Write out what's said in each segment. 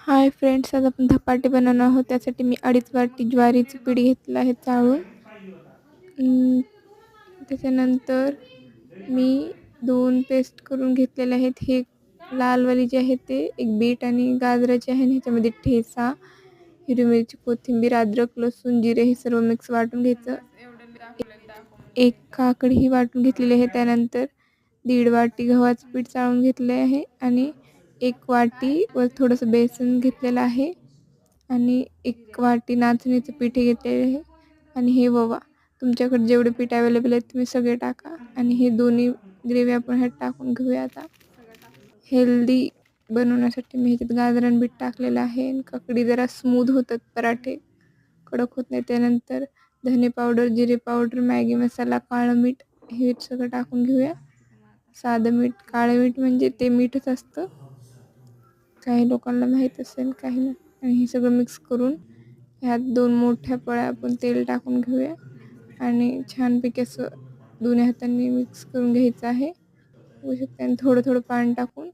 Hi friends, आज आपण धपाटे बनवणार आहोत. त्यासाठी मी 2.5 वाटी ज्वारीचं पीठ घेतलं आहे चाळून. अं, त्याच्यानंतर मी 2 पेस्ट करून घेतलेले आहेत. हे लालवाली जे आहे ते एक बीट आणि गाजराचे आहे आणि ह्याच्यामध्ये ठेचा, हिरवी मिरची, कोथिंबीर, अद्रक, लसूण, जिरे हे सर्व मिक्स वाटून घ्यायचं. एक काकडी ही वाटून घेतलेली आहे. त्यानंतर 1.5 वाटी गव्हाचं पीठ चाळून घेतले आहे आणि 1 वाटी वर थोडंसं बेसन घेतलेलं आहे आणि 1 वाटी नाचणीचं पीठ घेतलेलं आहे आणि हे ओवा. तुमच्याकडे जेवढे पीठ अवेलेबल आहेत तुम्ही सगळे टाका आणि हे दोन्ही ग्रेव्ही आपण ह्यात टाकून घेऊया आता. हेल्दी बनवण्यासाठी मी ह्याच्यात गाजर बीट टाकलेलं आहे आणि काकडी जरा स्मूथ होतात पराठे, कडक होत नाही. त्यानंतर धने पावडर, जिरे पावडर, मॅगी मसाला, काळं मीठ हे सगळं टाकून घेऊया. साधं मीठ, काळं मीठ म्हणजे ते मीठच असतं, काही लोकांना माहीत असेल, काही नाही. आणि हे सगळं मिक्स करून ह्यात 2 मोठ्या पळ्या आपण तेल टाकून घेऊया आणि छानपैकी असं दोन्ही हातांनी मिक्स करून घ्यायचं आहे. बघू शकता. आणि थोडं थोडं पाणी टाकून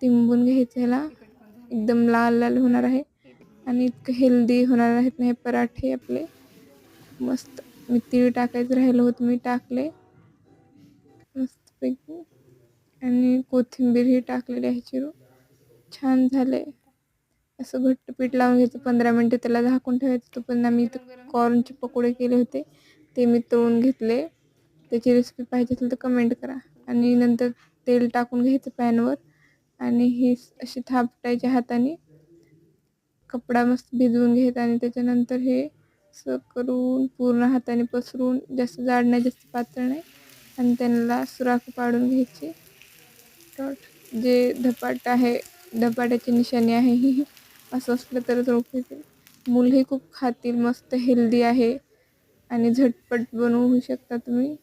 तिंबून घ्यायचं. ह्याला एकदम लाल लाल होणार आहे आणि इतकं हेल्दी होणार आहेत ना हे पराठे आपले, मस्त. मी तीळ टाकायचं राहिलं होतं, मी टाकले मस्तपैकी आणि कोथिंबीरही टाकलेली आहे चिरून. छान झालंय. असं घट्ट पीठ लावून घ्यायचं. 15 मिनिटं त्याला झाकून ठेवायचं. तोपर्यंत आम्ही इथं कॉर्नचे पकोडे केले होते, ते मी तळून घेतले. त्याची रेसिपी पाहिजे असेल तर कमेंट करा. आणि नंतर तेल टाकून घ्यायचं पॅनवर आणि ही अशी थापटायच्या हाताने. कपडा मस्त भिजवून घ्यायचा आणि त्याच्यानंतर हे असं करून पूर्ण हाताने पसरून, जास्त जाड नाही जास्त पातळ नाही, आणि त्यांना सुराख पाडून घ्यायची. जे धपाट आहे, धपाट्याची निशाणी आहे ही. असं असलं तरच ओळखू येतील. मुलंही खूप खातील. मस्त हेल्दी आहे आणि झटपट बनवू शकता तुम्ही.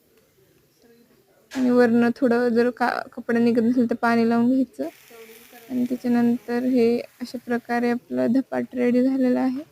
आणि वरनं थोडं जर कपडा निघत नसेल तर पाणी लावून घ्यायचं आणि त्याच्यानंतर हे अशा प्रकारे आपलं धपाट रेडी झालेलं आहे.